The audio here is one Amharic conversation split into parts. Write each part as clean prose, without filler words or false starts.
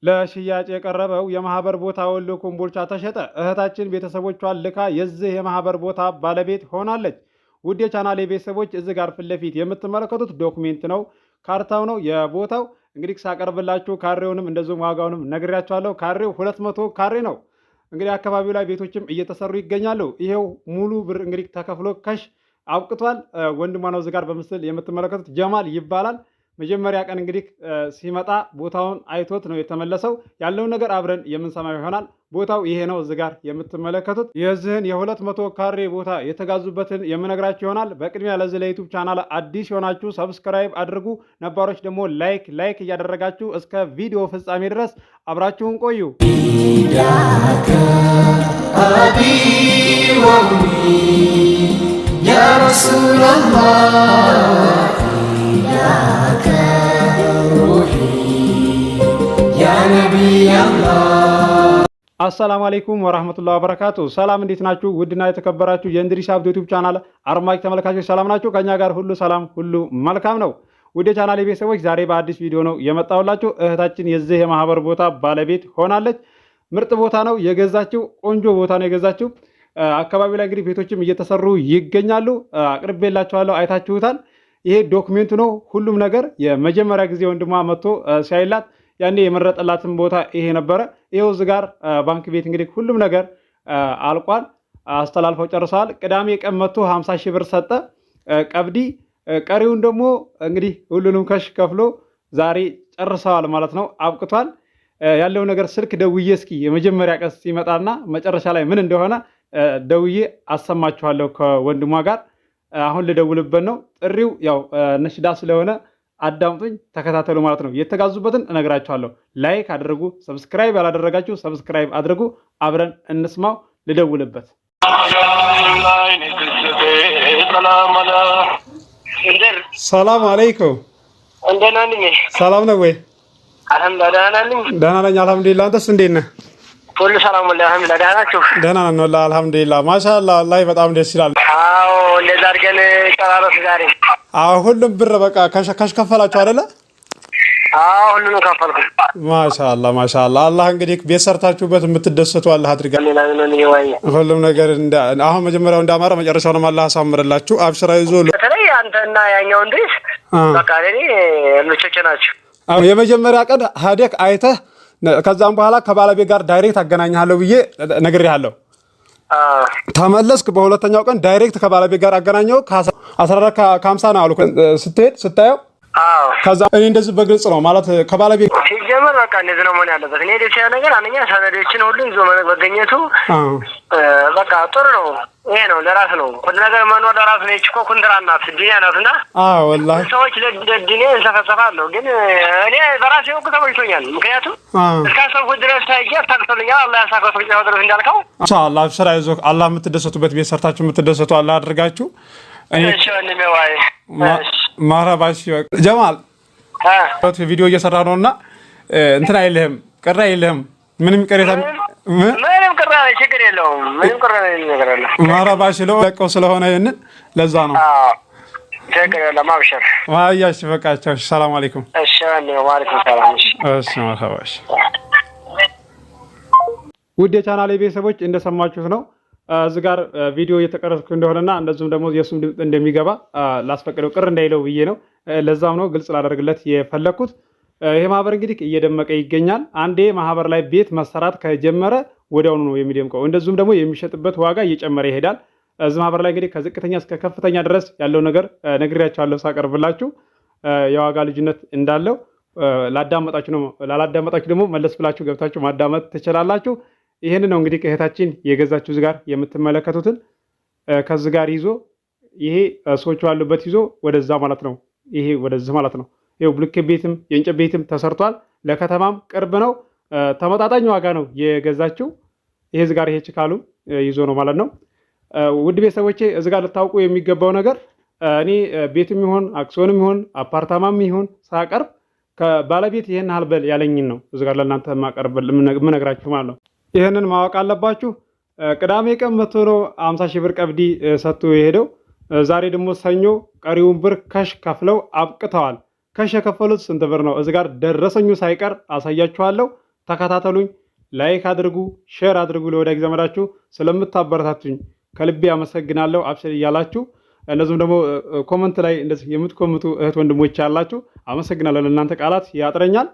ለሽያጭ የቀረበው የማህበር ቦታ ወሎ ኮምቦልቻ ተሸጠ። እህታችን ቤተሰቦቿን ልካ የዚህ የማህበር ቦታ ባለቤት ሆናለች። ውድ የቻናሌ ቤተሰቦች እዚህ ጋር ፊት ለፊት የምትመለከቱት ዶክሜንት ነው፣ ካርታው ነው የቦታው። እንግዲህ ሳቀርብላችሁ ካሬውንም እንደዚሁም ዋጋውንም ነግሬያችኋለሁ። ካሬው 200 ካሬ ነው። እንግዲህ አካባቢው ላይ ቤቶችም እየተሰሩ ይገኛሉ። ይሄው ሙሉ ብር እንግዲህ ተከፍሎ ከሽ አብቅቷል። ወንድሟ ነው እዚህ ጋር በምስል የምትመለከቱት ጀማል ይባላል። መጀመሪያ ቀን እንግዲህ ሲመጣ ቦታውን አይቶት ነው የተመለሰው። ያለውን ነገር አብረን የምንሰማው ይሆናል። ቦታው ይሄ ነው እዚህ ጋር የምትመለከቱት። የዚህን የ200 ካሬ ቦታ የተጋዙበትን የምነግራችሁ ይሆናል። በቅድሚያ ለዚህ ለዩቱብ ቻናል አዲስ የሆናችሁ ሰብስክራይብ አድርጉ፣ ነባሮች ደግሞ ላይክ እያደረጋችሁ እስከ ቪዲዮ ፍጻሜ ድረስ አብራችሁን ቆዩ። ያ ረሱላላህ አሰላሙ አለይኩም ወራህመቱላሂ ወበረካቱ። ሰላም እንዴት ናችሁ? ውድና የተከበራችሁ የእንድሪስ አብዱ ዩቲዩብ ቻናል አድማጭ ተመልካቾች ሰላም ናችሁ? ከኛ ጋር ሁሉ ሰላም ሁሉ መልካም ነው። ውድ የቻናሌ ቤተሰቦች ዛሬ በአዲስ ቪዲዮ ነው የመጣሁላችሁ። እህታችን የዚህ የማህበር ቦታ ባለቤት ሆናለች። ምርጥ ቦታ ነው የገዛችው፣ ቆንጆ ቦታ ነው የገዛችው። አካባቢው ላይ እንግዲህ ቤቶችም እየተሰሩ ይገኛሉ። አቅርቤላችኋለሁ፣ አይታችሁታል። ይሄ ዶክሜንቱ ነው ሁሉም ነገር። የመጀመሪያ ጊዜ ወንድሟ መጥቶ ሲያይላት ያኔ የመረጠላትን ቦታ ይሄ ነበረ። ይሄው እዚህ ጋር ባንክ ቤት እንግዲህ ሁሉም ነገር አልቋል። አስተላልፈው ጨርሰዋል። ቅዳሜ ቀን መጥቶ 50 ሺህ ብር ሰጠ ቀብዲ። ቀሪውን ደግሞ እንግዲህ ሁሉንም ከሽ ከፍሎ ዛሬ ጨርሰዋል ማለት ነው። አብቅቷል። ያለው ነገር ስልክ ደውዬ እስኪ የመጀመሪያ ቀን ሲመጣና መጨረሻ ላይ ምን እንደሆነ ደውዬ አሰማችኋለሁ ከወንድሟ ጋር። አሁን ልደውልበት ነው። ጥሪው ያው ነሽዳ ስለሆነ አዳምጡኝ፣ ተከታተሉ ማለት ነው። የተጋዙበትን እነግራችኋለሁ። ላይክ አድርጉ፣ ሰብስክራይብ ያላደረጋችሁ ሰብስክራይብ አድርጉ። አብረን እንስማው። ልደውልበት። ሰላም አለይኩም። ሰላም ነው ወይ? ደህና ነኝ አልሐምዱሊላህ። አንተስ እንዴት ነህ? ሁሉ ሰላም ወላሂ አልሐምዱሊላህ። ደህና ናችሁ? ደህና ነን ወላሂ አልሐምዱሊላህ። ማሻአላህ ወላሂ በጣም ደስ ይላል። አዎ እንደዛ አድርገን ጨራረስ ዛሬ። አዎ ሁሉም ብር በቃ ከሽ ከፈላችሁ አይደለ? አዎ ሁሉንም ከፈልኩ። ማሻአላህ ማሻአላህ። አላህ እንግዲህ ቤት ሰርታችሁበት የምትደሰቱ አላህ አድርጋችሁ። ሁሉም ነገር አሁን መጀመሪያው እንዳማረ መጨረሻውንም አላህ አሳምርላችሁ። አብሽራ ይዞ በተለይ አንተና ያኛው እንድሪስ በቃ ለኔ ልጆቼ ናቸው። የመጀመሪያ ቀን ሀደክ አይተህ ከዛም በኋላ ከባለቤት ጋር ዳይሬክት አገናኛለሁ ብዬ ነግሬሃለሁ። ተመለስክ። በሁለተኛው ቀን ዳይሬክት ከባለቤት ጋር አገናኘው። 14 ከ50 ነው አሉ ስትሄድ ስታየው። ከዛ እኔ እንደዚህ በግልጽ ነው ማለት ከባለቤት ሲጀመር በቃ እንደዚህ ነው መሆን ያለበት። እኔ ደስ ያለ ነገር አንደኛ ሰነዶችን ሁሉ ይዞ መገኘቱ በቃ ጥሩ ነው። ይሄ ነው ለራስ ነው ሁሉ ነገር መኖር ለራስ ነው። እኮ ኩንትራት ናት ዱንያ ናትና። ወላሂ ሰዎች ለዱንያ እንሰፈሰፋለሁ፣ ግን እኔ በራሴ ወቅ ተመችቶኛል። ምክንያቱም እስካሰብኩት ድረስ ታይያ ታክቶልኛል። አላህ ያሳካው ድረስ እንዳልከው ኢንሻአላህ አብሽራ ይዞ አላህ የምትደሰቱበት ቤት ሰርታችሁ የምትደሰቱ አላህ አድርጋችሁ። እሺ ወንድሜ ዋይ ማራባሽ ጀማል ቪዲዮ እየሰራ ነውና እንትን አይልህም፣ ቅር አይልህም? ምንም ቅሬታ ምንም ቅር አይልም፣ ችግር የለውም። ምንም ቅር ነገር አለ ማራባሽ ለቀው ስለሆነ ይሄንን ለዛ ነው። ችግር የለም አብሽር። ዋያሽ በቃቸው። ሰላም አለይኩም። እሺ ወንድሜ ወአለይኩም ሰላም። እሺ ማራባሽ። ውድ የቻናሌ ቤተሰቦች እንደሰማችሁት ነው። እዚህ ጋር ቪዲዮ እየተቀረጽኩ እንደሆነና እንደዚሁም ደግሞ የሱም ድምፅ እንደሚገባ ላስፈቅደው ቅር እንዳይለው ብዬ ነው። ለዛም ነው ግልጽ ላደርግለት የፈለኩት። ይሄ ማህበር እንግዲህ እየደመቀ ይገኛል። አንዴ ማህበር ላይ ቤት መሰራት ከጀመረ ወዲያውኑ ነው የሚደምቀው። እንደዚሁም ደግሞ የሚሸጥበት ዋጋ እየጨመረ ይሄዳል። እዚህ ማህበር ላይ እንግዲህ ከዝቅተኛ እስከ ከፍተኛ ድረስ ያለው ነገር ነግሬያችኋለሁ ሳቀርብላችሁ። የዋጋ ልዩነት እንዳለው ላዳመጣችሁ ነው። ላላዳመጣችሁ ደግሞ መለስ ብላችሁ ገብታችሁ ማዳመጥ ትችላላችሁ። ይሄን ነው እንግዲህ እህታችን የገዛችሁ እዚህ ጋር የምትመለከቱትን ከዚህ ጋር ይዞ ይሄ ሰዎች ያሉበት ይዞ ወደዛ ማለት ነው። ይሄ ወደዚህ ማለት ነው። ይሄው ብሎኬት ቤትም የእንጨት ቤትም ተሰርቷል። ለከተማም ቅርብ ነው። ተመጣጣኝ ዋጋ ነው የገዛችው። ይሄ እዚህ ጋር ይሄ ችካሉ ይዞ ነው ማለት ነው። ውድ ቤተሰቦቼ እዚህ ጋር ልታውቁ የሚገባው ነገር እኔ ቤትም ይሁን አክሲዮንም ይሁን አፓርታማም ይሁን ሳቀርብ ከባለቤት ይሄን አልበል ያለኝን ነው እዚህ ጋር ለእናንተ ማቀርብ የምነግራችሁ ማለት ነው። ይህንን ማወቅ አለባችሁ። ቅዳሜ ቀን መቶ ነው 50 ሺህ ብር ቀብዲ ሰጥቶ የሄደው። ዛሬ ደግሞ ሰኞ ቀሪውን ብር ከሽ ከፍለው አብቅተዋል። ከሽ የከፈሉት ስንት ብር ነው? እዚህ ጋር ደረሰኙ ሳይቀር አሳያችኋለሁ። ተከታተሉኝ፣ ላይክ አድርጉ፣ ሼር አድርጉ ለወዳጅ ዘመዳችሁ። ስለምታበረታቱኝ ከልቤ አመሰግናለሁ። አብሽር እያላችሁ እነዚህም ደግሞ ኮመንት ላይ እንደዚህ የምትኮምቱ እህት ወንድሞች ያላችሁ አመሰግናለሁ። ለእናንተ ቃላት ያጥረኛል።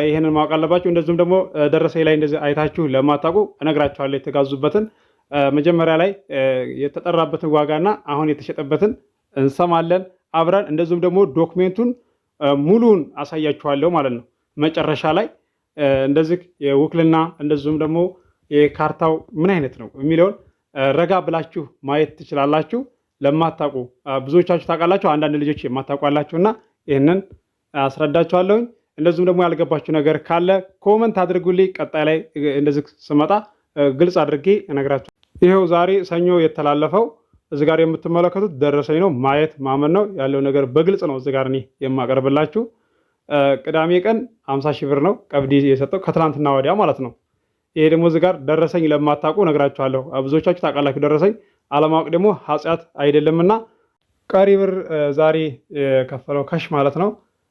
ይሄንን ማወቅ አለባችሁ። እንደዚሁም ደግሞ ደረሰኝ ላይ እንደዚህ አይታችሁ ለማታውቁ እነግራችኋለሁ የተጋዙበትን መጀመሪያ ላይ የተጠራበትን ዋጋና አሁን የተሸጠበትን እንሰማለን አብረን። እንደዚሁም ደግሞ ዶክሜንቱን ሙሉን አሳያችኋለሁ ማለት ነው። መጨረሻ ላይ እንደዚህ የውክልና እንደዚሁም ደግሞ የካርታው ምን አይነት ነው የሚለውን ረጋ ብላችሁ ማየት ትችላላችሁ። ለማታውቁ ብዙዎቻችሁ ታውቃላችሁ፣ አንዳንድ ልጆች የማታውቋላችሁና ይህንን አስረዳችኋለሁኝ። እንደዚሁም ደግሞ ያልገባችሁ ነገር ካለ ኮመንት አድርጉልኝ። ቀጣይ ላይ እንደዚህ ስመጣ ግልጽ አድርጌ እነግራችሁ። ይኸው ዛሬ ሰኞ የተላለፈው እዚህ ጋር የምትመለከቱት ደረሰኝ ነው። ማየት ማመን ነው ያለው ነገር በግልጽ ነው እዚህ ጋር እኔ የማቀርብላችሁ። ቅዳሜ ቀን 50 ሺህ ብር ነው ቀብዲ የሰጠው ከትናንትና ወዲያ ማለት ነው። ይሄ ደግሞ እዚህ ጋር ደረሰኝ ለማታውቁ እነግራችኋለሁ። ብዙዎቻችሁ ታውቃላችሁ። ደረሰኝ አለማወቅ ደግሞ ኃጢአት አይደለምና ቀሪ ብር ዛሬ የከፈለው ካሽ ማለት ነው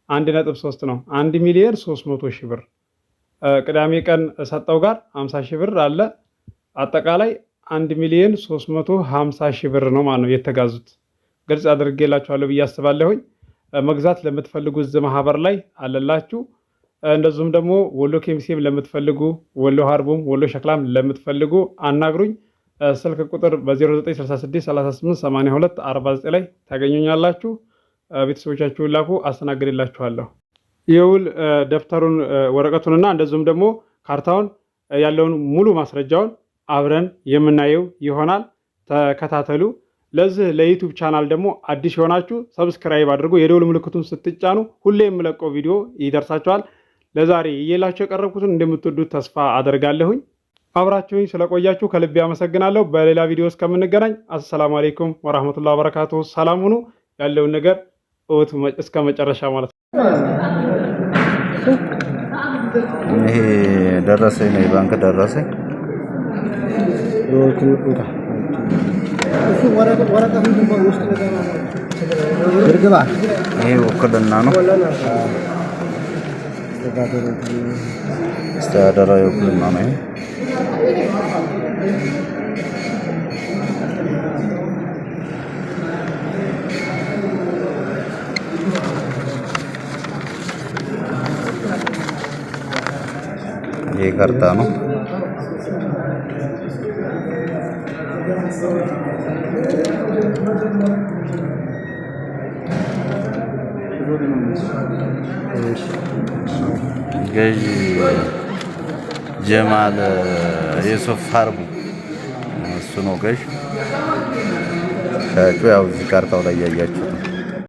1.3 ነው 1,300,000 ብር። ቅዳሜ ቀን ሰጠው ጋር 50 ሺህ ብር አለ። አጠቃላይ 1,350,000 ብር ነው ማለት ነው የተጋዙት። ግልጽ አድርጌላችኋለሁ ብዬ አስባለሁኝ። መግዛት ለምትፈልጉ እዚህ ማህበር ላይ አለላችሁ። እንደዚሁም ደግሞ ወሎ ኬሚሴም ለምትፈልጉ፣ ወሎ ሀርቡም፣ ወሎ ሸክላም ለምትፈልጉ አናግሩኝ። ስልክ ቁጥር በ0966388249 ላይ ታገኙኛላችሁ። ቤተሰቦቻችሁን ላኩ፣ አስተናግድላችኋለሁ። የውል ደብተሩን ወረቀቱንና እንደዚሁም ደግሞ ካርታውን ያለውን ሙሉ ማስረጃውን አብረን የምናየው ይሆናል። ተከታተሉ። ለዚህ ለዩቲዩብ ቻናል ደግሞ አዲስ የሆናችሁ ሰብስክራይብ አድርጉ። የደውል ምልክቱን ስትጫኑ ሁሌ የምለቀው ቪዲዮ ይደርሳችኋል። ለዛሬ እየላችሁ የቀረብኩትን እንደምትወዱት ተስፋ አደርጋለሁኝ። አብራችሁኝ ስለቆያችሁ ከልቤ አመሰግናለሁ። በሌላ ቪዲዮ እስከምንገናኝ አሰላሙ አለይኩም ወራህመቱላሂ ወበረካቱ። ሰላም ሁኑ። ያለውን ነገር እስከ መጨረሻ ማለት ነው። ይሄ ደረሰኝ ነው፣ የባንክ ደረሰኝ። ይሄ ውክልና ነው፣ አስተዳደራዊ ውክልና ነው። ይሄ ካርታ ነው። ገዢ ጀማል የሱፍ ሀርቡ እሱ ነው ገዥ። ሻጩ ያው እዚህ ካርታው ላይ ያያችሁት ነው።